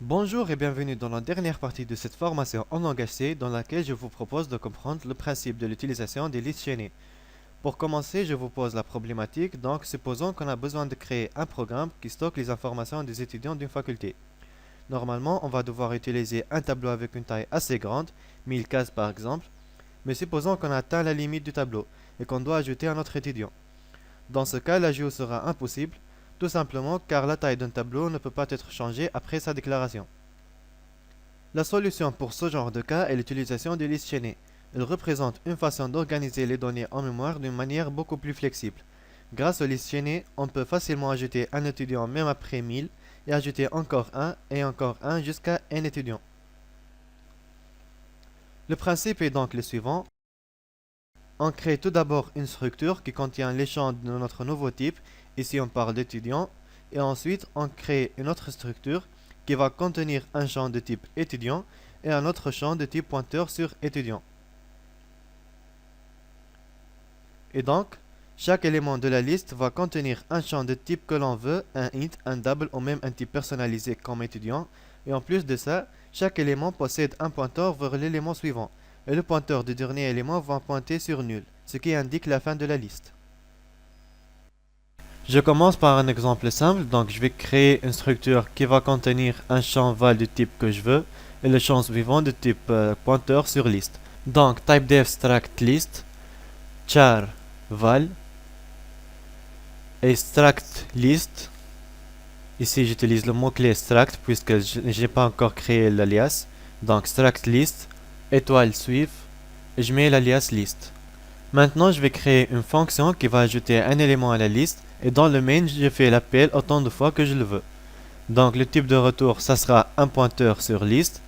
Bonjour et bienvenue dans la dernière partie de cette formation en langage C dans laquelle je vous propose de comprendre le principe de l'utilisation des listes chaînées. Pour commencer, je vous pose la problématique, donc supposons qu'on a besoin de créer un programme qui stocke les informations des étudiants d'une faculté. Normalement, on va devoir utiliser un tableau avec une taille assez grande, 1000 cases par exemple, mais supposons qu'on a atteint la limite du tableau et qu'on doit ajouter un autre étudiant. Dans ce cas, l'ajout sera impossible, tout simplement car la taille d'un tableau ne peut pas être changée après sa déclaration. La solution pour ce genre de cas est l'utilisation des listes chaînées. Elle représente une façon d'organiser les données en mémoire d'une manière beaucoup plus flexible. Grâce aux listes chaînées, on peut facilement ajouter un étudiant même après 1000 et ajouter encore un jusqu'à n étudiants. Le principe est donc le suivant. On crée tout d'abord une structure qui contient les champs de notre nouveau type, ici on parle d'étudiant, et ensuite on crée une autre structure qui va contenir un champ de type étudiant et un autre champ de type pointeur sur étudiant. Et donc, chaque élément de la liste va contenir un champ de type que l'on veut, un int, un double ou même un type personnalisé comme étudiant, et en plus de ça, chaque élément possède un pointeur vers l'élément suivant, et le pointeur du dernier élément va pointer sur nul, ce qui indique la fin de la liste. Je commence par un exemple simple, donc je vais créer une structure qui va contenir un champ val du type que je veux et le champ suivant de type pointeur sur liste. Donc type struct list char val et struct list. Ici j'utilise le mot-clé struct puisque je n'ai pas encore créé l'alias. Donc struct list étoile suive et je mets l'alias list. Maintenant, je vais créer une fonction qui va ajouter un élément à la liste et dans le main, je fais l'appel autant de fois que je le veux. Donc, le type de retour, ça sera un pointeur sur liste.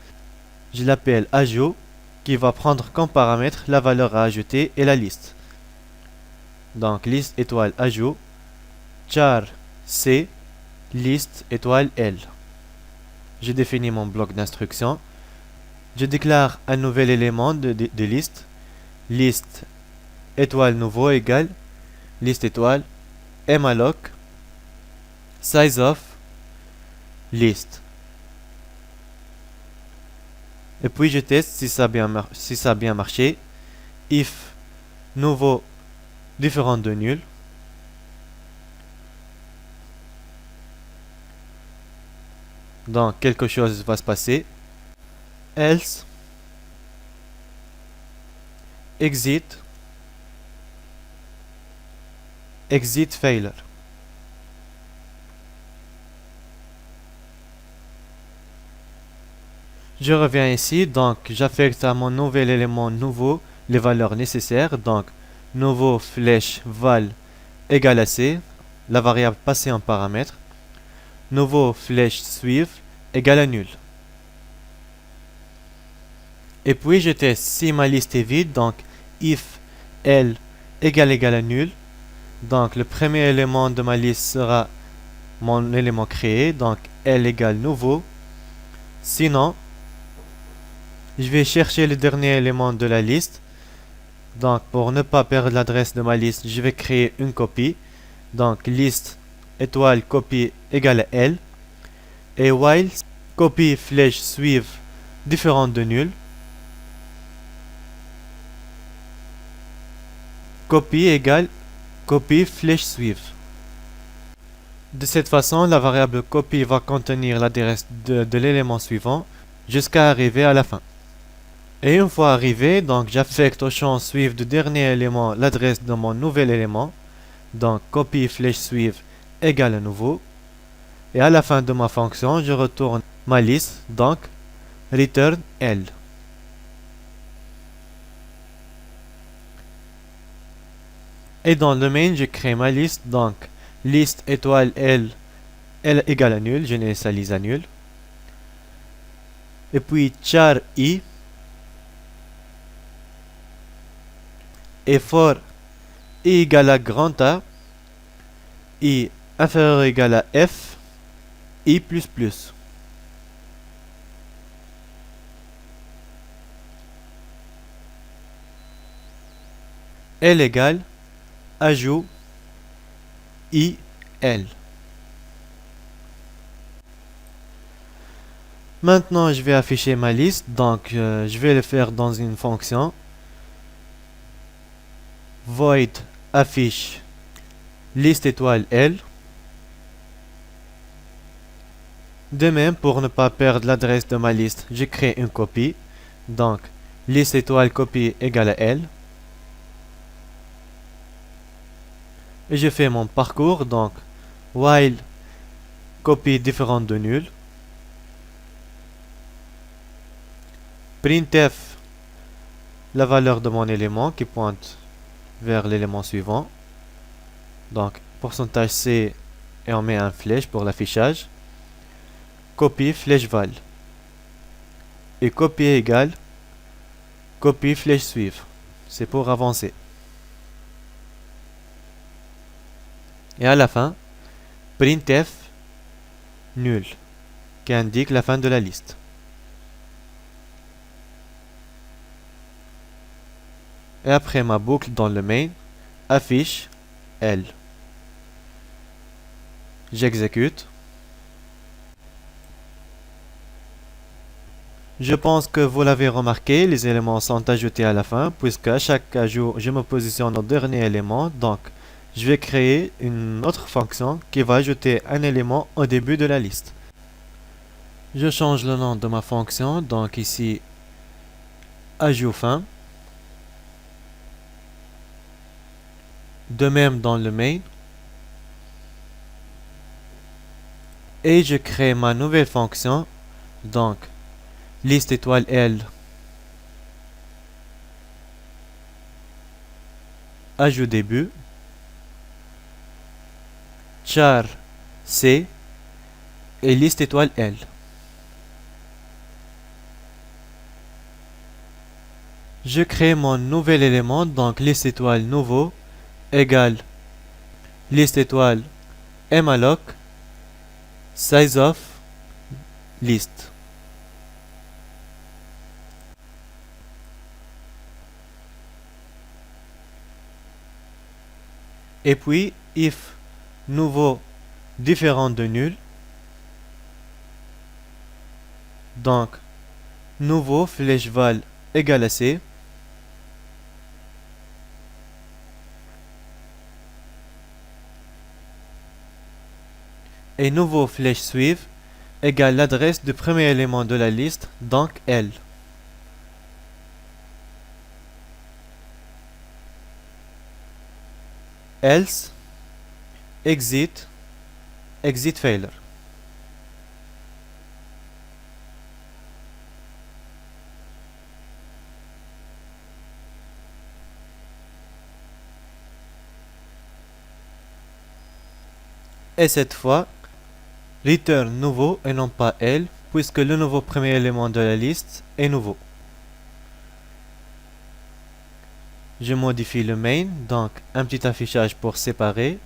Je l'appelle ajout qui va prendre comme paramètre la valeur à ajouter et la liste. Donc, liste étoile ajout char c liste étoile l. Je définis mon bloc d'instruction. Je déclare un nouvel élément de liste. Liste étoile nouveau égale liste étoile malloc size of list. Et puis je teste si ça a bien marché. If nouveau différent de nul. Donc quelque chose va se passer. Else exit failure. Je reviens ici, donc j'affecte à mon nouvel élément nouveau les valeurs nécessaires. Donc nouveau flèche val égale à c, la variable passée en paramètre. Nouveau flèche suive égale à nul. Et puis je teste si ma liste est vide, donc if l égale à nul. Donc le premier élément de ma liste sera mon élément créé, donc l égale nouveau. Sinon, je vais chercher le dernier élément de la liste. Donc pour ne pas perdre l'adresse de ma liste, je vais créer une copie. Donc liste étoile copie égale à L. Et while copie flèche suive différente de nul. Copie égale copie flèche suive. De cette façon, la variable copie va contenir l'adresse de l'élément suivant jusqu'à arriver à la fin. Et une fois arrivé, donc j'affecte au champ suive du dernier élément l'adresse de mon nouvel élément. Donc copie flèche suive égale à nouveau. Et à la fin de ma fonction, je retourne ma liste, donc return L. Et dans le main, je crée ma liste, donc liste étoile L, L égale à nul, je n'initialise à nul. Et puis char I. Et for I égale à grand A, I inférieur ou égal à F, I++. L égale ajout I, L. Maintenant, je vais afficher ma liste, donc je vais le faire dans une fonction void affiche liste étoile L. De même, pour ne pas perdre l'adresse de ma liste, je crée une copie, donc liste étoile copie égale à L. Et je fais mon parcours, donc while copie différente de nul, printf la valeur de mon élément qui pointe vers l'élément suivant, donc pourcentage %C, et on met un flèche pour l'affichage, copie flèche val, et copier égale copie flèche suivre, c'est pour avancer. Et à la fin, printf nul, qui indique la fin de la liste. Et après ma boucle dans le main, affiche L. J'exécute. Je pense que vous l'avez remarqué, les éléments sont ajoutés à la fin, puisque à chaque ajout, je me positionne au dernier élément, donc je vais créer une autre fonction qui va ajouter un élément au début de la liste. Je change le nom de ma fonction, donc ici, ajout fin. De même dans le main. Et je crée ma nouvelle fonction, donc liste étoile L, ajout début, char C et liste étoile L. Je crée mon nouvel élément, donc liste étoile nouveau égale liste étoile malloc size of list. Et puis if nouveau différent de nul, donc nouveau flèche val égale à C, et nouveau flèche suivre égale l'adresse du premier élément de la liste, donc L. Else exit failure. Et cette fois, return nouveau et non pas L, puisque le nouveau premier élément de la liste est nouveau. Je modifie le main, donc un petit affichage pour séparer.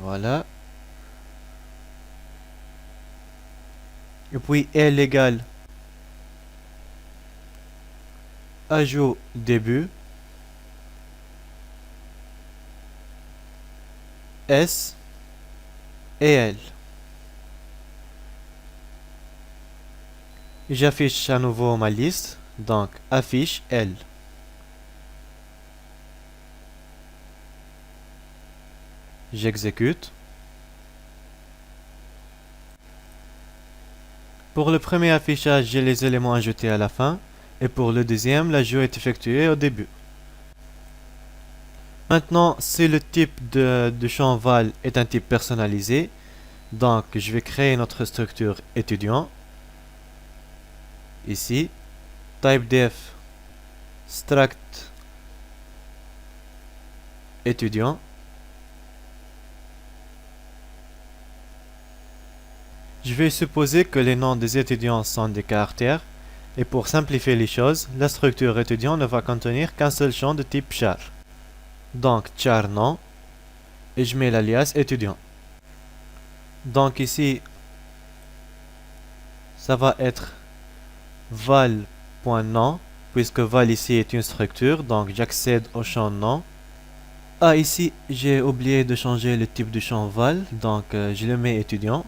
Voilà. Et puis L égale ajout début S et L. J'affiche à nouveau ma liste, donc affiche L. J'exécute. Pour le premier affichage, j'ai les éléments ajoutés à la fin, et pour le deuxième, l'ajout est effectué au début. Maintenant, si le type de champ val est un type personnalisé, donc je vais créer notre structure étudiant. Ici, typedef struct étudiant. Je vais supposer que les noms des étudiants sont des caractères, et pour simplifier les choses, la structure étudiant ne va contenir qu'un seul champ de type char. Donc char nom, et je mets l'alias étudiant. Donc ici, ça va être val.nom, puisque val ici est une structure, donc j'accède au champ nom. Ah, ici, j'ai oublié de changer le type de champ val, donc je le mets étudiant.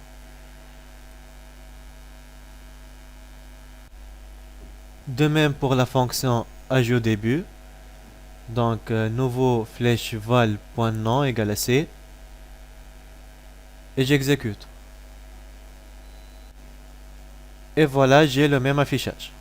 De même pour la fonction ajout au début. Donc, nouveau flèche val.nom égale à C. Et j'exécute. Et voilà, j'ai le même affichage.